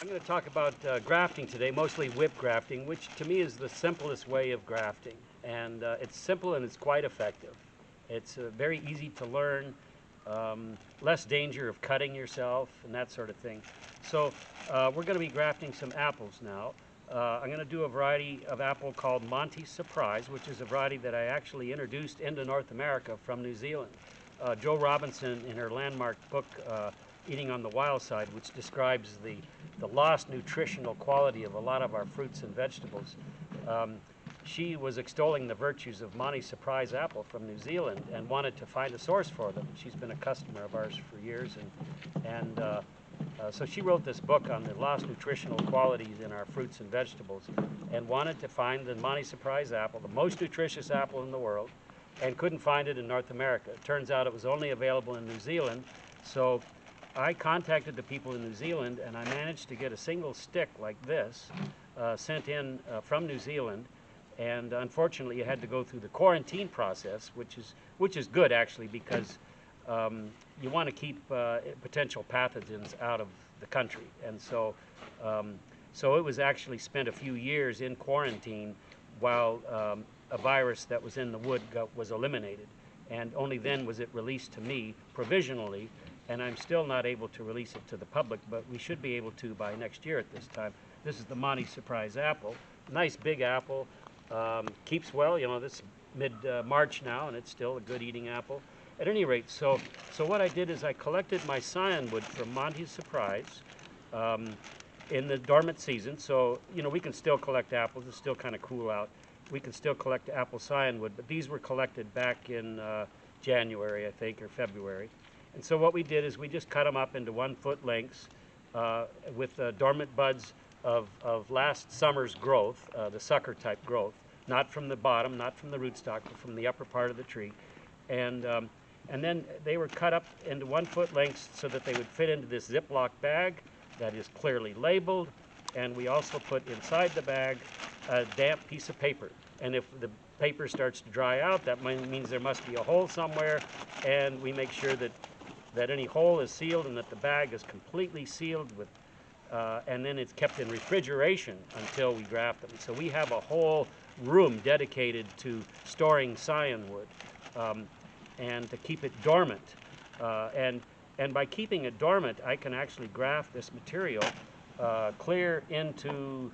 I'm going to talk about grafting today, mostly whip grafting, which to me is the simplest way of grafting. And it's simple and it's quite effective. It's very easy to learn, less danger of cutting yourself and that sort of thing. So we're going to be grafting some apples now. I'm going to do a variety of apple called Monty's Surprise, which is a variety that I actually introduced into North America from New Zealand. Joe Robinson, in her landmark book, Eating on the Wild Side, which describes the lost nutritional quality of a lot of our fruits and vegetables. She was extolling the virtues of Monty's Surprise apple from New Zealand and wanted to find a source for them. She's been a customer of ours for years, so she wrote this book on the lost nutritional qualities in our fruits and vegetables and wanted to find the Monty's Surprise apple, the most nutritious apple in the world, and couldn't find it in North America. It turns out it was only available in New Zealand, so I contacted the people in New Zealand and I managed to get a single stick like this sent in from New Zealand, and unfortunately you had to go through the quarantine process, which is good actually, because you want to keep potential pathogens out of the country, and so it was actually spent a few years in quarantine while a virus that was in the wood was eliminated, and only then was it released to me provisionally, and I'm still not able to release it to the public, but we should be able to by next year at this time. This is the Monty's Surprise apple. Nice big apple, keeps well, you know, this is mid-March now, and it's still a good eating apple. At any rate, so what I did is I collected my Scionwood from Monty's Surprise in the dormant season. So, you know, we can still collect apples. It's still kind of cool out. We can still collect apple Scionwood, but these were collected back in January, I think, or February. And so what we did is we just cut them up into 1 foot lengths with dormant buds of last summer's growth, the sucker type growth, not from the bottom, not from the rootstock, but from the upper part of the tree. And then they were cut up into 1 foot lengths so that they would fit into this Ziploc bag that is clearly labeled. And we also put inside the bag a damp piece of paper. And if the paper starts to dry out, that means there must be a hole somewhere. And we make sure that any hole is sealed and that the bag is completely sealed with, and then it's kept in refrigeration until we graft them. So we have a whole room dedicated to storing Scionwood. And to keep it dormant, and by keeping it dormant, I can actually graft this material clear into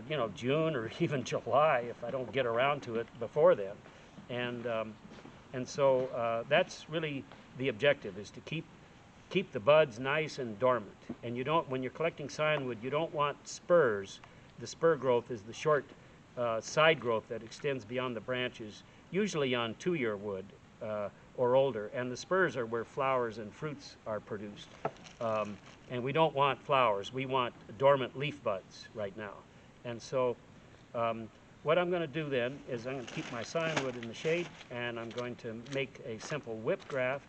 you know, June or even July if I don't get around to it before then, and so that's really the objective, is to keep the buds nice and dormant. And you don't, when you're collecting Scionwood, you don't want spurs. The spur growth is the short side growth that extends beyond the branches, usually on 2-year wood or older, and the spurs are where flowers and fruits are produced. And we don't want flowers, we want dormant leaf buds right now. And so what I'm going to do then is I'm going to keep my Scionwood in the shade, and I'm going to make a simple whip graft.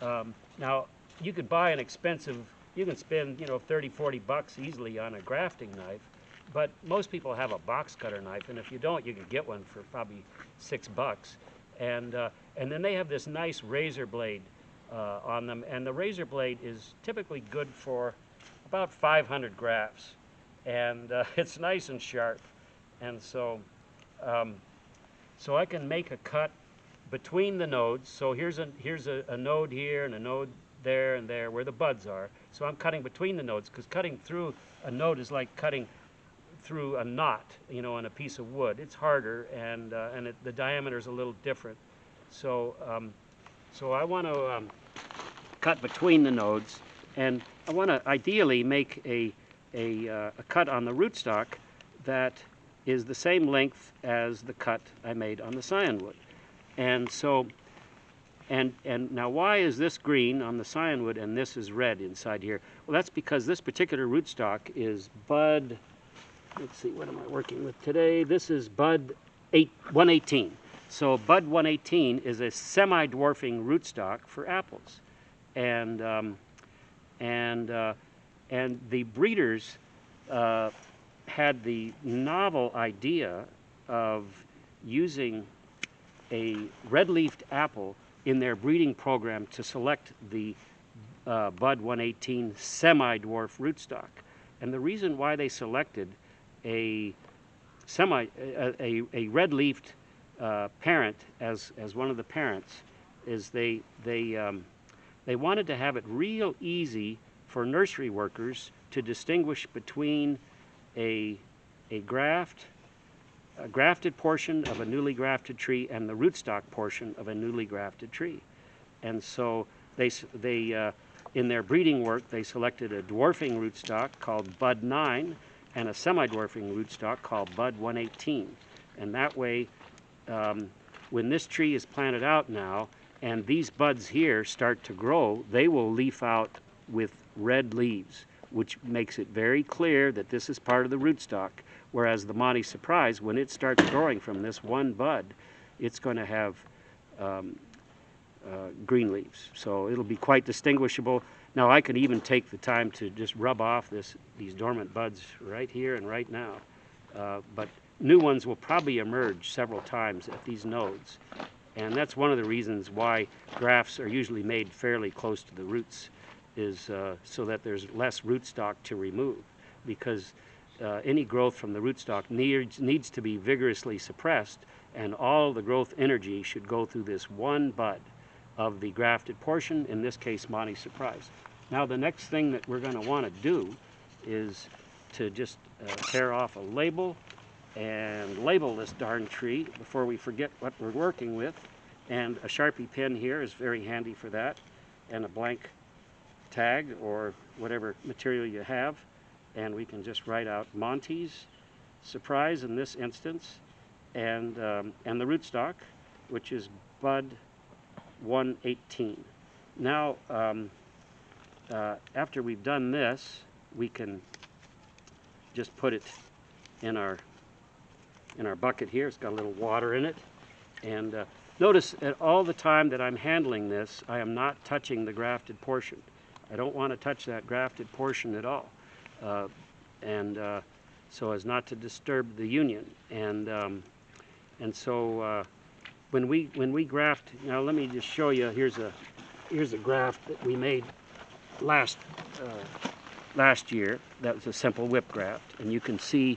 Now, you could buy an expensive, you can spend, you know, 30, 40 bucks easily on a grafting knife, but most people have a box cutter knife, and if you don't, you can get one for probably $6. And then they have this nice razor blade on them, and the razor blade is typically good for about 500 grafts, and it's nice and sharp. And so I can make a cut between the nodes. So here's a node here and a node there and there where the buds are. So I'm cutting between the nodes, because cutting through a node is like cutting through a knot, you know, on a piece of wood. It's harder, and the diameter is a little different. So I want to cut between the nodes, and I want to ideally make a cut on the rootstock that is the same length as the cut I made on the Scionwood. And so, and now why is this green on the Scionwood and this is red inside here? Well, that's because this particular rootstock is bud, let's see, what am I working with today? This is bud 118. So bud 118 is a semi-dwarfing rootstock for apples. And the breeders had the novel idea of using a red-leafed apple in their breeding program to select the bud 118 semi-dwarf rootstock. And the reason why they selected a red-leafed parent as one of the parents is they wanted to have it real easy for nursery workers to distinguish between a grafted portion of a newly grafted tree and the rootstock portion of a newly grafted tree. And so they in their breeding work, they selected a dwarfing rootstock called Bud 9 and a semi-dwarfing rootstock called Bud 118. And that way, when this tree is planted out now and these buds here start to grow, they will leaf out with red leaves, which makes it very clear that this is part of the rootstock. Whereas the Monty Surprise, when it starts growing from this one bud, it's going to have green leaves. So it'll be quite distinguishable. Now I could even take the time to just rub off these dormant buds right here and right now. But new ones will probably emerge several times at these nodes. And that's one of the reasons why grafts are usually made fairly close to the roots, is so that there's less rootstock to remove, because any growth from the rootstock needs to be vigorously suppressed, and all the growth energy should go through this one bud of the grafted portion, in this case Monty Surprise. Now the next thing that we're going to want to do is to just tear off a label and label this darn tree before we forget what we're working with. And a Sharpie pen here is very handy for that, and a blank tag or whatever material you have, and we can just write out Monty's Surprise in this instance, and the rootstock, which is Bud 118. Now, after we've done this, we can just put it in our bucket here. It's got a little water in it, and notice that all the time that I'm handling this, I am not touching the grafted portion. I don't want to touch that grafted portion at all, so as not to disturb the union. And so when we graft, now let me just show you. Here's a graft that we made last year. That was a simple whip graft, and you can see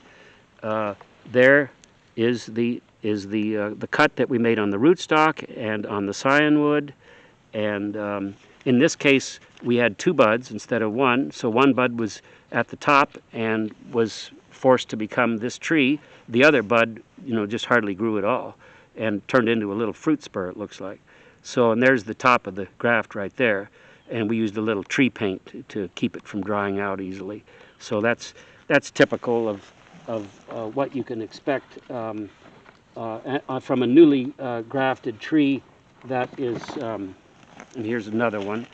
there is the cut that we made on the rootstock and on the Scionwood, and in this case we had two buds instead of one, so one bud was at the top and was forced to become this tree. The other bud, just hardly grew at all and turned into a little fruit spur, it looks like. So, and there's the top of the graft right there, and we used a little tree paint to keep it from drying out easily. So that's typical of what you can expect from a newly grafted tree. That is, and here's another one.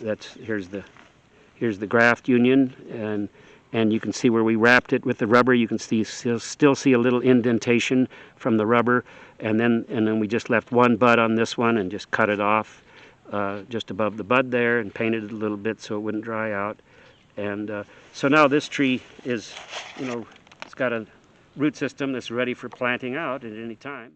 Here's the graft union, and you can see where we wrapped it with the rubber. You can still see a little indentation from the rubber, and then we just left one bud on this one and just cut it off just above the bud there and painted it a little bit so it wouldn't dry out. And so now this tree is, it's got a root system that's ready for planting out at any time.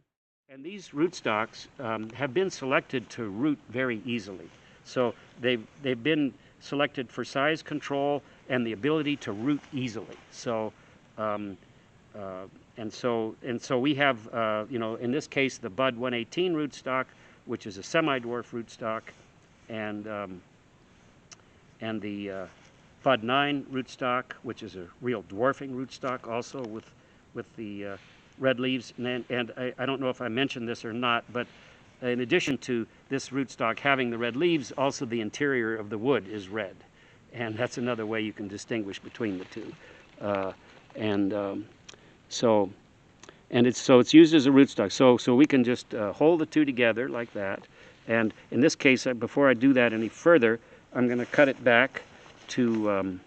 And these rootstocks have been selected to root very easily. So they've been selected for size control and the ability to root easily. So and so we have in this case the Bud 118 rootstock, which is a semi-dwarf rootstock, and the Bud 9 rootstock, which is a real dwarfing rootstock, also with the red leaves. And I don't know if I mentioned this or not, but in addition to this rootstock having the red leaves, also the interior of the wood is red, and that's another way you can distinguish between the two. It's used as a rootstock. So we can just hold the two together like that. And in this case, before I do that any further, I'm going to cut it back to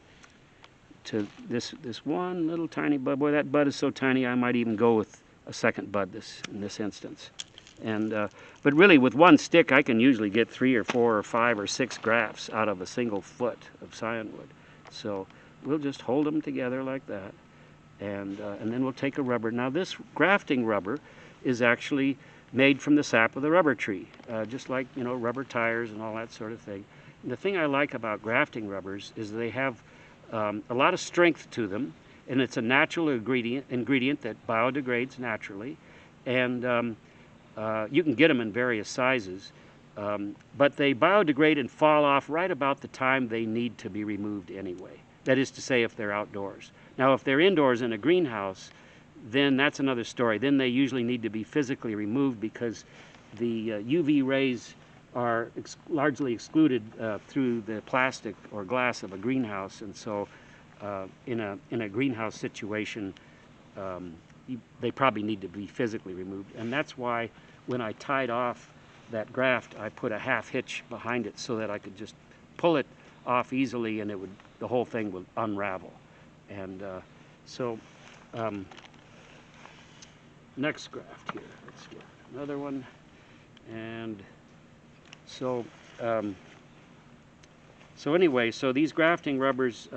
this one little tiny bud. Boy, that bud is so tiny, I might even go with a second bud in this instance. And but really, with one stick, I can usually get 3 or 4 or 5 or 6 grafts out of a single foot of Scionwood. So we'll just hold them together like that, and then we'll take a rubber. Now this grafting rubber is actually made from the sap of the rubber tree, just like rubber tires and all that sort of thing. And the thing I like about grafting rubbers is they have a lot of strength to them, and it's a natural ingredient that biodegrades naturally, and you can get them in various sizes, but they biodegrade and fall off right about the time they need to be removed anyway. That is to say, if they're outdoors. Now, if they're indoors in a greenhouse, then that's another story. Then they usually need to be physically removed because the UV rays are largely excluded through the plastic or glass of a greenhouse, and so in a greenhouse situation, they probably need to be physically removed. And that's why when I tied off that graft, I put a half hitch behind it so that I could just pull it off easily, and the whole thing would unravel. And next graft here. Let's get another one. And so anyway, so these grafting rubbers,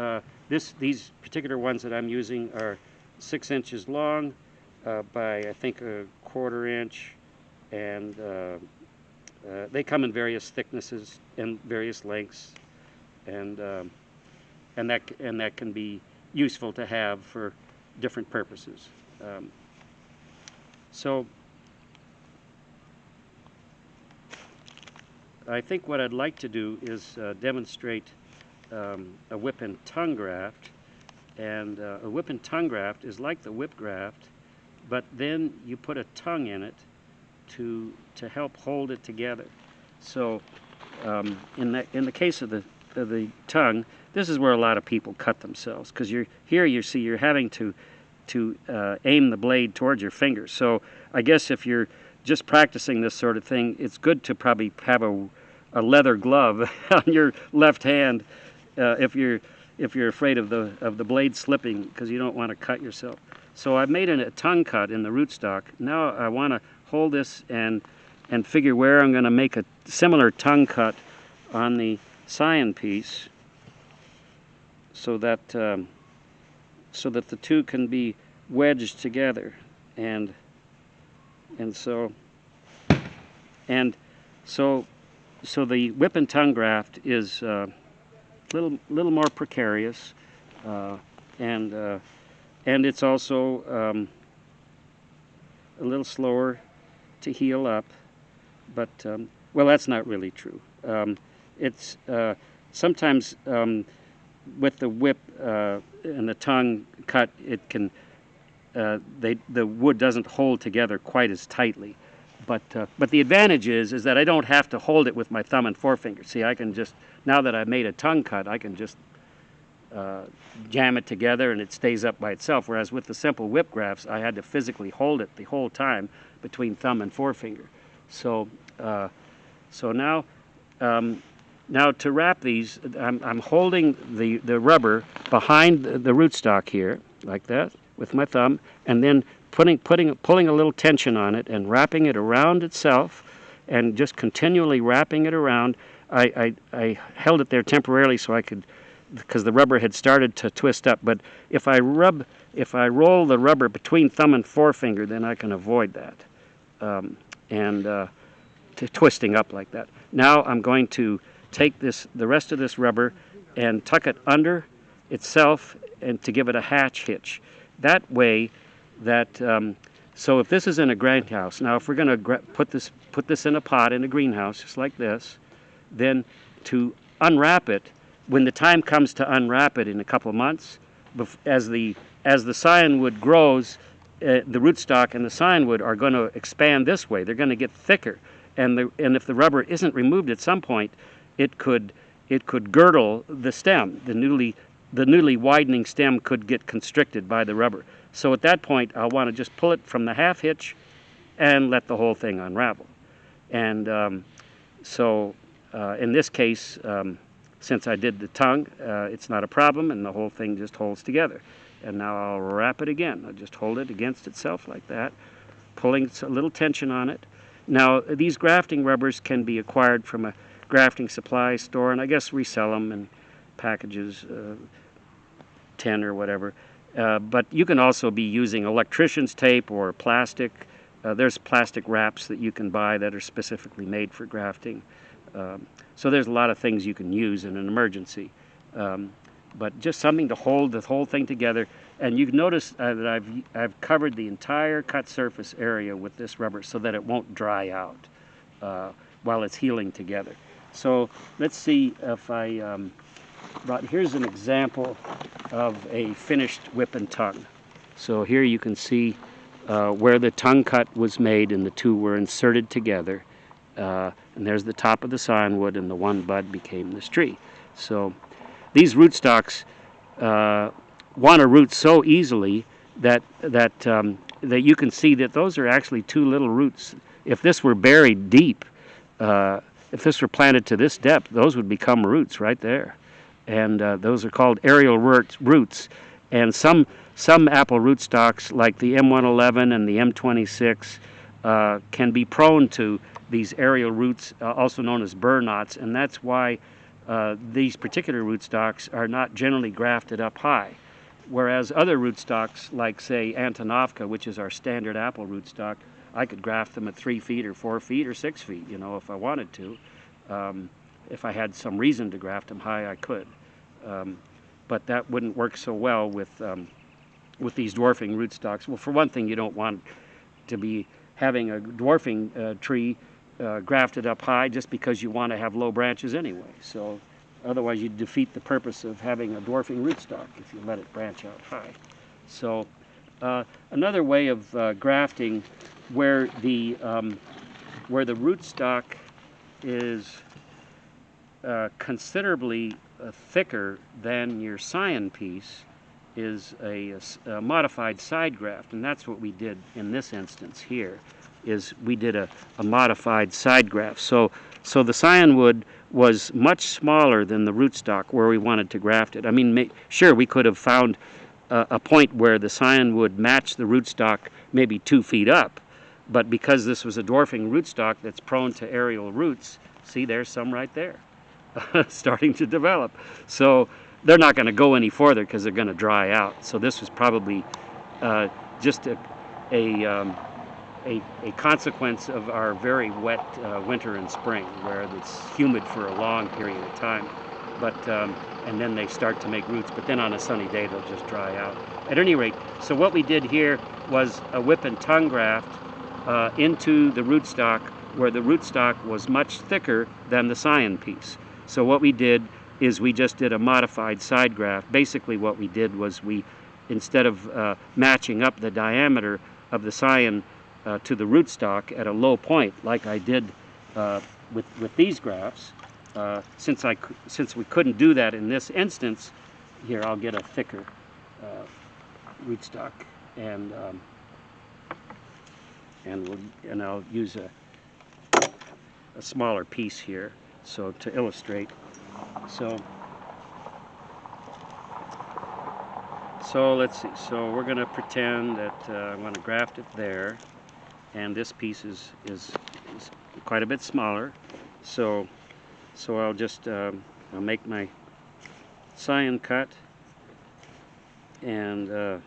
these particular ones that I'm using are 6 inches long by I think a 1/4 inch, and they come in various thicknesses and various lengths, and that can be useful to have for different purposes. So I think what I'd like to do is demonstrate a whip and tongue graft. And a whip and tongue graft is like the whip graft, but then you put a tongue in it to help hold it together. So in the case of the tongue, this is where a lot of people cut themselves, because you see you're having to aim the blade towards your fingers. So I guess if you're just practicing this sort of thing, it's good to probably have a leather glove on your left hand if you're afraid of the blade slipping, because you don't want to cut yourself. So I've made a tongue cut in the rootstock. Now I want to hold this and figure where I'm going to make a similar tongue cut on the scion piece, so that the two can be wedged together, and so the whip and tongue graft is a little more precarious, and it's also a little slower to heal up, but well, that's not really true. It's sometimes with the whip and the tongue cut, it can the wood doesn't hold together quite as tightly. But the advantage is that I don't have to hold it with my thumb and forefinger. See, I can just, now that I've made a tongue cut, I can just jam it together and it stays up by itself. Whereas with the simple whip grafts, I had to physically hold it the whole time between thumb and forefinger. So now to wrap these, I'm holding the rubber behind the rootstock here, like that, with my thumb, and then pulling a little tension on it and wrapping it around itself, and just continually wrapping it around. I held it there temporarily so I could, because the rubber had started to twist up. But if I roll the rubber between thumb and forefinger, then I can avoid that twisting up like that. Now I'm going to take the rest of this rubber and tuck it under itself, and to give it a hatch hitch. That way, so if this is in a greenhouse, now if we're going to put this in a pot in a greenhouse, just like this, then to unwrap it, when the time comes to unwrap it in a couple of months, as the scionwood grows, the rootstock and the scionwood are going to expand this way. They're going to get thicker, and if the rubber isn't removed at some point, it could girdle the stem. The newly widening stem could get constricted by the rubber. So at that point, I'll want to just pull it from the half hitch and let the whole thing unravel. And in this case, since I did the tongue, it's not a problem, and the whole thing just holds together. And now I'll wrap it again. I'll just hold it against itself like that, pulling a little tension on it. Now, these grafting rubbers can be acquired from a grafting supply store, and I guess resell them in packages, 10 or whatever. But you can also be using electrician's tape or plastic. There's plastic wraps that you can buy that are specifically made for grafting. So there's a lot of things you can use in an emergency. but just something to hold the whole thing together. And you can notice that I've covered the entire cut surface area with this rubber so that it won't dry out while it's healing together. So let's see if here's an example of a finished whip and tongue. So here you can see where the tongue cut was made and the two were inserted together. And there's the top of the Scionwood, and the one bud became this tree. So these rootstocks want to root so easily that you can see that those are actually two little roots. If this were buried deep, if this were planted to this depth, those would become roots right there. And those are called aerial roots. And some apple rootstocks, like the M111 and the M26, can be prone to these aerial roots, also known as burr knots, and that's why these particular rootstocks are not generally grafted up high. Whereas other rootstocks, like say Antonovka, which is our standard apple rootstock, I could graft them at 3 feet or 4 feet or 6 feet, you know, if I wanted to. If I had some reason to graft them high, I could. But that wouldn't work so well with these dwarfing rootstocks. Well, for one thing, you don't want to be having a dwarfing tree grafted up high just because you want to have low branches anyway. So otherwise you defeat the purpose of having a dwarfing rootstock if you let it branch out high. So another way of grafting where the rootstock is considerably thicker than your scion piece is a modified side graft, and that's what we did in this instance here. Is we did a modified side graft. So the Scionwood was much smaller than the rootstock where we wanted to graft it. I mean, sure, we could have found a point where the Scionwood matched the rootstock maybe 2 feet up, but because this was a dwarfing rootstock that's prone to aerial roots, see, there's some right there starting to develop. So they're not going to go any further because they're going to dry out. So this was probably just a consequence of our very wet winter and spring, where it's humid for a long period of time. But and then they start to make roots. But then on a sunny day, they'll just dry out. At any rate, so what we did here was a whip and tongue graft into the rootstock, where the rootstock was much thicker than the scion piece. So what we did is we just did a modified side graft. Basically, what we did was we, instead of matching up the diameter of the scion to the rootstock at a low point, like I did with these grafts, since we couldn't do that in this instance, here I'll get a thicker rootstock, and I'll use a smaller piece here, so to illustrate. So let's see. So we're going to pretend that I'm going to graft it there, and this piece is quite a bit smaller. So I'll just I'll make my scion cut, and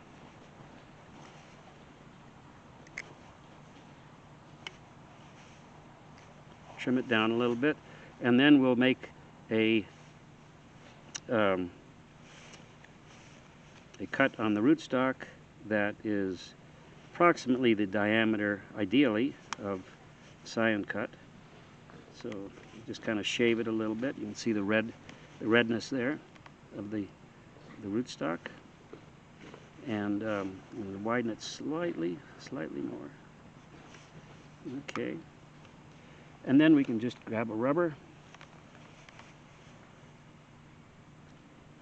trim it down a little bit, and then we'll make a cut on the rootstock that is approximately the diameter, ideally, of scion cut. So just kind of shave it a little bit. You can see the redness there of the rootstock, and widen it slightly more. Okay, and then we can just grab a rubber,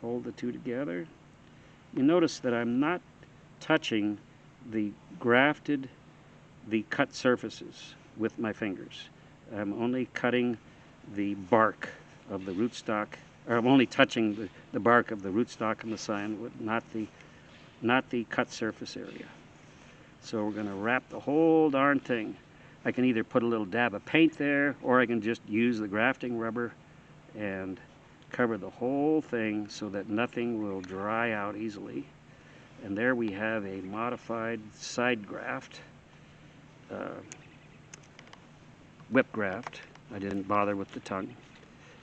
hold the two together. You notice that I'm not touching the cut surfaces with my fingers. I'm only cutting the bark of the rootstock, or I'm only touching the bark of the rootstock and the scionwood, not the cut surface area. So we're going to wrap the whole darn thing. I can either put a little dab of paint there, or I can just use the grafting rubber and cover the whole thing so that nothing will dry out easily. And there we have a modified side graft, whip graft. I didn't bother with the tongue.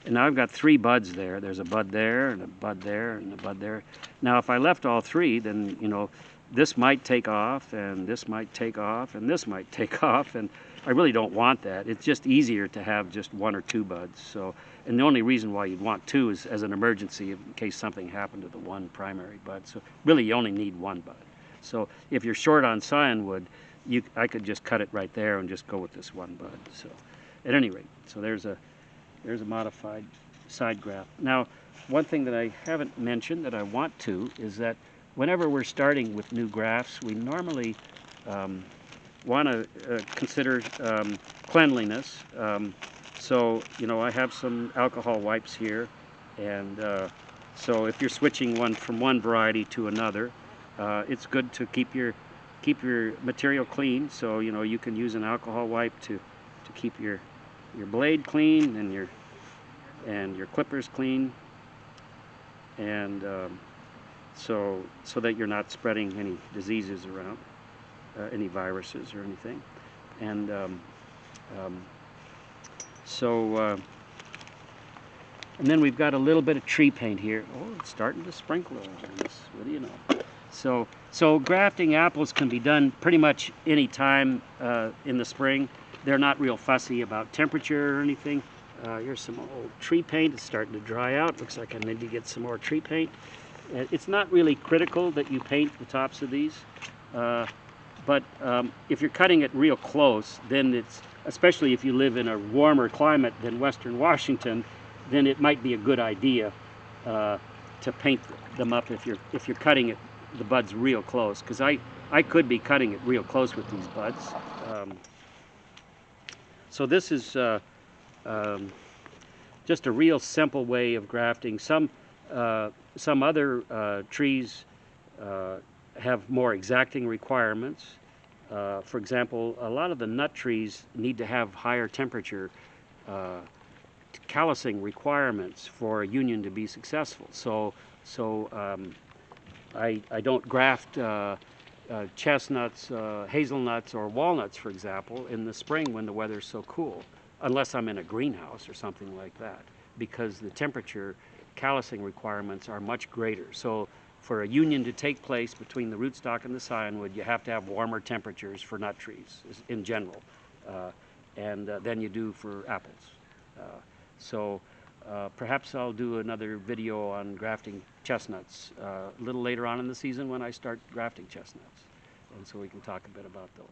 And now I've got 3 buds there. There's a bud there, and a bud there, and a bud there. Now if I left all 3, then, you know, this might take off, and this might take off, and this might take off, and I really don't want that. It's just easier to have just 1 or 2 buds. So, and the only reason why you'd want 2 is as an emergency in case something happened to the 1 primary bud. So really you only need 1 bud. So if you're short on Scionwood, I could just cut it right there and just go with this 1 bud. So at any rate, so there's a modified side graft. Now, one thing that I haven't mentioned that I want to is that whenever we're starting with new grafts, we normally want to consider cleanliness. So, you know, I have some alcohol wipes here, and so if you're switching from one variety to another, it's good to keep your material clean. So, you know, you can use an alcohol wipe to keep your blade clean and your clippers clean, and so that you're not spreading any diseases around, any viruses or anything. And and then we've got a little bit of tree paint here. Oh, it's starting to sprinkle on this. What do you know? So grafting apples can be done pretty much any time in the spring. They're not real fussy about temperature or anything. Here's some old tree paint. It's starting to dry out. Looks like I need to get some more tree paint. It's not really critical that you paint the tops of these, but if you're cutting it real close, then it's, especially if you live in a warmer climate than Western Washington, then it might be a good idea to paint them up if you're cutting the buds real close, because I could be cutting it real close with these buds. So this is just a real simple way of grafting. Some other trees have more exacting requirements. For example, a lot of the nut trees need to have higher temperature callousing requirements for a union to be successful. So I don't graft chestnuts, hazelnuts, or walnuts, for example, in the spring when the weather's so cool, unless I'm in a greenhouse or something like that, because the temperature callousing requirements are much greater. So for a union to take place between the rootstock and the Scionwood, you have to have warmer temperatures for nut trees in general, than you do for apples. So perhaps I'll do another video on grafting chestnuts a little later on in the season when I start grafting chestnuts, and so we can talk a bit about those.